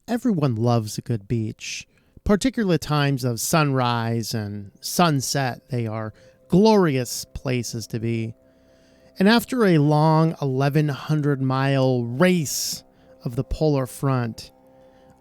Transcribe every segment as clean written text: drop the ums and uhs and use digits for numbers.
Everyone loves a good beach, particularly times of sunrise and sunset. They are glorious places to be. And after a long 1,100-mile race of the polar front,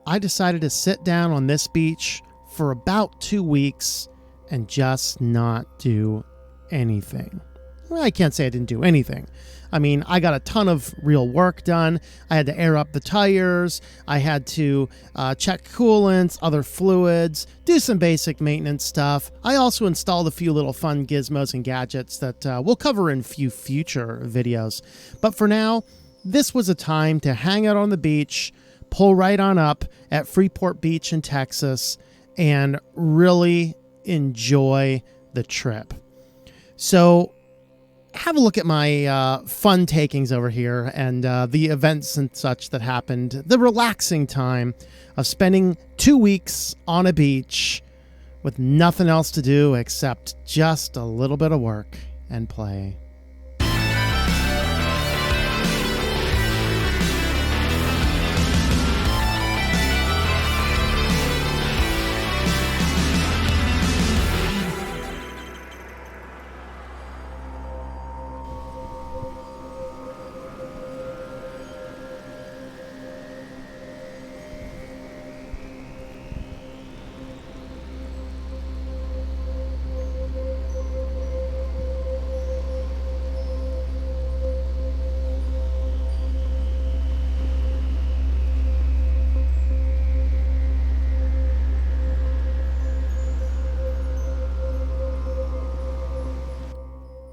I decided to sit down on this beach for about 2 weeks and just not do anything. Well, I can't say I didn't do anything. I mean, I got a ton of real work done. I had to air up the tires. I had to check coolants, other fluids, do some basic maintenance stuff. I also installed a few little fun gizmos and gadgets that we'll cover in a few future videos. But for now, this was a time to hang out on the beach, pull right on up at Freeport Beach in Texas, and really enjoy the trip. So have a look at my fun takings over here and the events and such that happened. The relaxing time of spending 2 weeks on a beach with nothing else to do except just a little bit of work and play.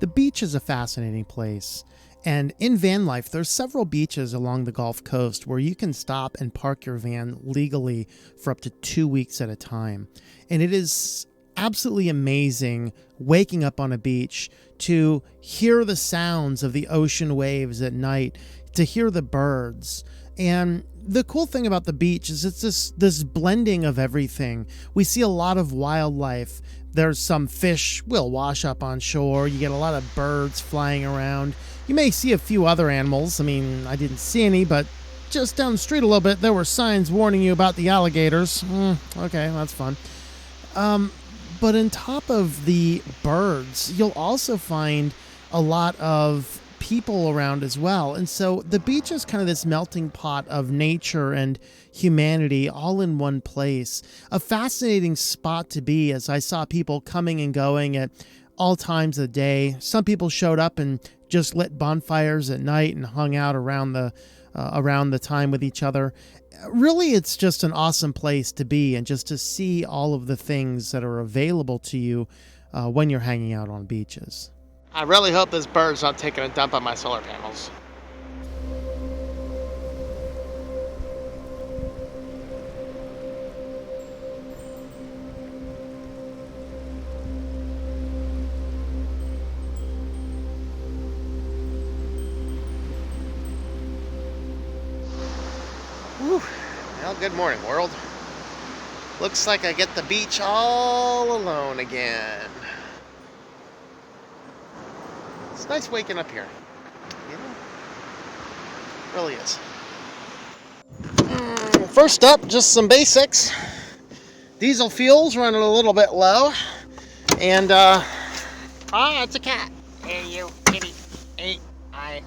The beach is a fascinating place, and in Vanlife, there's several beaches along the Gulf Coast where you can stop and park your van legally for up to 2 weeks at a time. And it is absolutely amazing waking up on a beach to hear the sounds of the ocean waves at night, to hear the birds. And the cool thing about the beach is it's this blending of everything. We see a lot of wildlife. There's some fish will wash up on shore. You get a lot of birds flying around. You may see a few other animals. I mean, I didn't see any, but just down the street a little bit, there were signs warning you about the alligators. Okay, that's fun. But on top of the birds, you'll also find a lot of people around as well. And so the beach is kind of this melting pot of nature and humanity all in one place. A fascinating spot to be, as I saw people coming and going at all times of the day. Some people showed up and just lit bonfires at night and hung out around the time with each other. Really, it's just an awesome place to be and just to see all of the things that are available to you when you're hanging out on beaches. I really hope this bird's not taking a dump on my solar panels. Whew. Well, good morning, world. Looks like I get the beach all alone again. It's nice waking up here, you know, really is. First up, just some basics. Diesel fuel's running a little bit low, and it's a cat. Hey, you kitty. Hey, hi.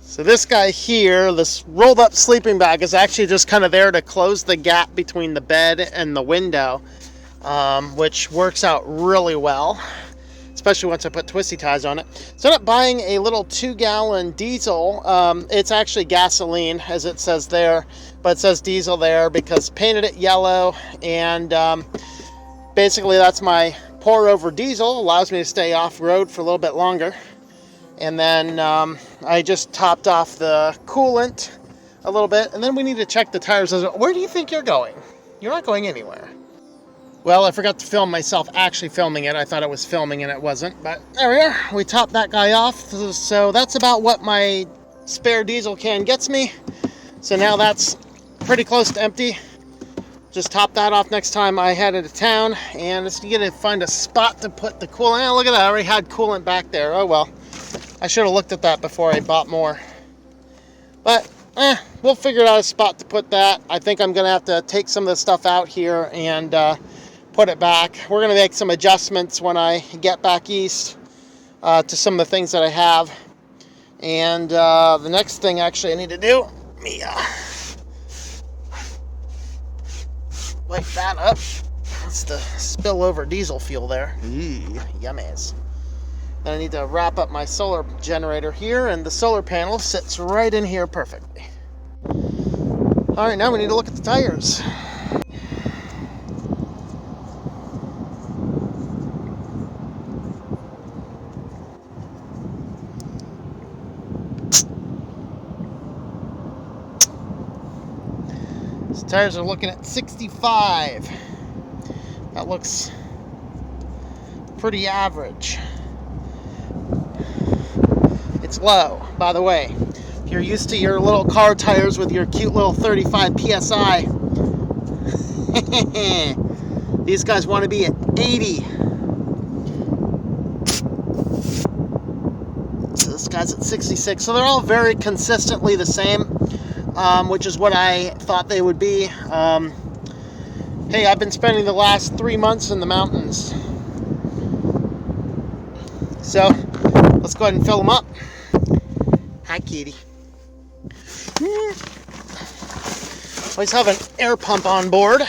So this guy here, this rolled up sleeping bag, is actually just kind of there to close the gap between the bed and the window, which works out really well, especially once I put twisty ties on it. So I ended up buying a little 2-gallon diesel. It's actually gasoline, as it says there, but it says diesel there because painted it yellow, and basically that's my pour over diesel. Allows me to stay off road for a little bit longer. And then I just topped off the coolant a little bit, and then we need to check the tires. Where do you think you're going? You're not going anywhere. Well, I forgot to film myself actually filming it. I thought it was filming and it wasn't, but there we are. We topped that guy off. So that's about what my spare diesel can gets me. So now that's pretty close to empty. Just top that off next time I head into town, and just going to find a spot to put the coolant. Oh, look at that. I already had coolant back there. Oh, well. I should have looked at that before I bought more. But, we'll figure out a spot to put that. I think I'm going to have to take some of the stuff out here and put it back. We're going to make some adjustments when I get back east to some of the things that I have. And the next thing actually I need to do, let me wipe that up. That's the spillover diesel fuel there. Yummies. Then I need to wrap up my solar generator here, and the solar panel sits right in here perfectly. All right, now we need to look at the tires. These tires are looking at 65. That looks pretty average. It's low, by the way. If you're used to your little car tires with your cute little 35 PSI, these guys want to be at 80. So this guy's at 66. So they're all very consistently the same, which is what I thought they would be. Hey, I've been spending the last 3 months in the mountains. So let's go ahead and fill them up. Hi, kitty. Always have an air pump on board.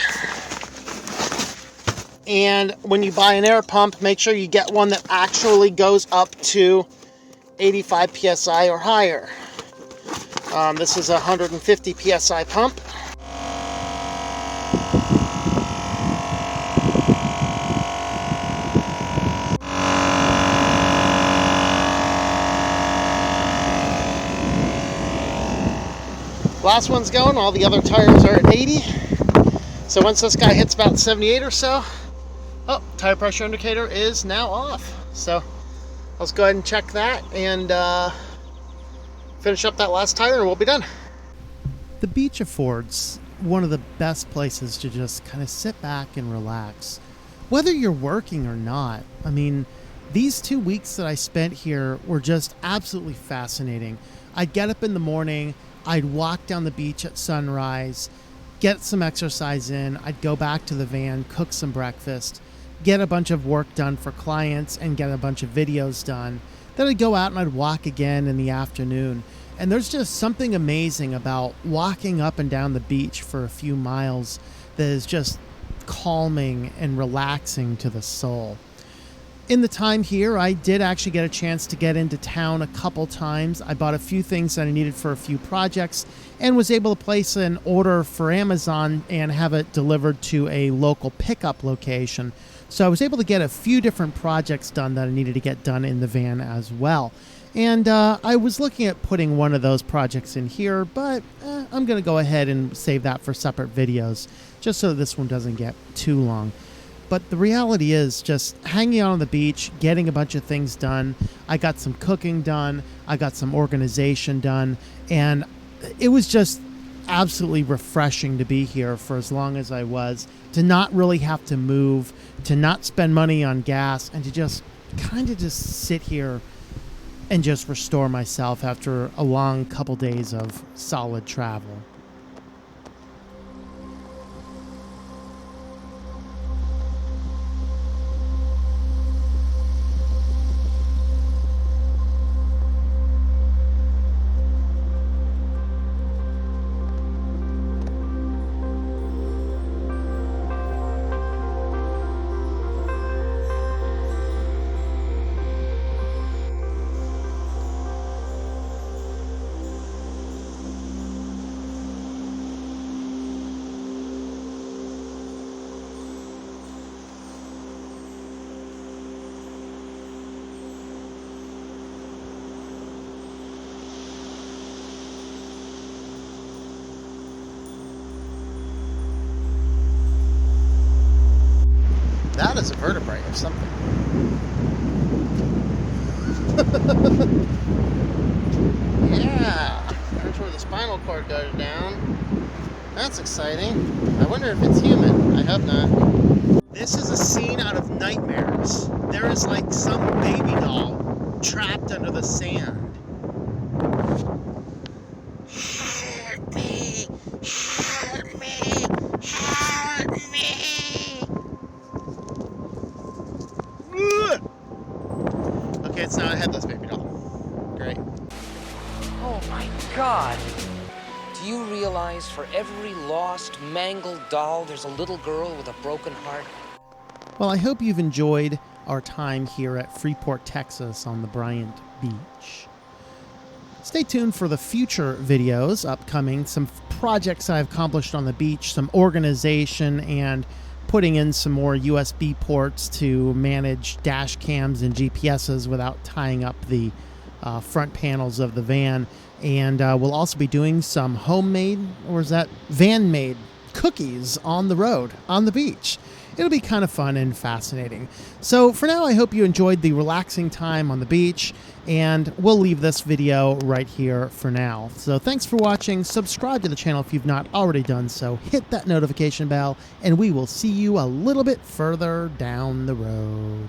And when you buy an air pump, make sure you get one that actually goes up to 85 PSI or higher. This is a 150 PSI pump. Last one's going, all the other tires are at 80. So once this guy hits about 78 or so, oh, tire pressure indicator is now off. So let's go ahead and check that and finish up that last tire and we'll be done. The beach affords one of the best places to just kind of sit back and relax, whether you're working or not. I mean, these 2 weeks that I spent here were just absolutely fascinating. I'd get up in the morning, I'd walk down the beach at sunrise, get some exercise in, I'd go back to the van, cook some breakfast, get a bunch of work done for clients and get a bunch of videos done. Then I'd go out and I'd walk again in the afternoon. And there's just something amazing about walking up and down the beach for a few miles that is just calming and relaxing to the soul. In the time here, I did actually get a chance to get into town a couple times. I bought a few things that I needed for a few projects and was able to place an order for Amazon and have it delivered to a local pickup location. So I was able to get a few different projects done that I needed to get done in the van as well. And I was looking at putting one of those projects in here, but I'm going to go ahead and save that for separate videos, just so this one doesn't get too long. But the reality is just hanging out on the beach, getting a bunch of things done. I got some cooking done. I got some organization done. And it was just absolutely refreshing to be here for as long as I was, to not really have to move, to not spend money on gas, and to just kind of just sit here and just restore myself after a long couple days of solid travel. That is a vertebrae or something. Yeah, there's where the spinal cord goes down. That's exciting. I wonder if it's human. I hope not. This is a scene out of nightmares. There is like some baby doll trapped under the sand. realize for every lost, mangled doll, there's a little girl with a broken heart? Well, I hope you've enjoyed our time here at Freeport, Texas on the Bryant Beach. Stay tuned for the future videos upcoming, some projects I've accomplished on the beach, some organization, and putting in some more USB ports to manage dash cams and GPSs without tying up the front panels of the van. And we'll also be doing some homemade, or is that van-made, cookies on the road, on the beach. It'll be kind of fun and fascinating. So for now, I hope you enjoyed the relaxing time on the beach, and we'll leave this video right here for now. So thanks for watching. Subscribe to the channel if you've not already done so. Hit that notification bell, and we will see you a little bit further down the road.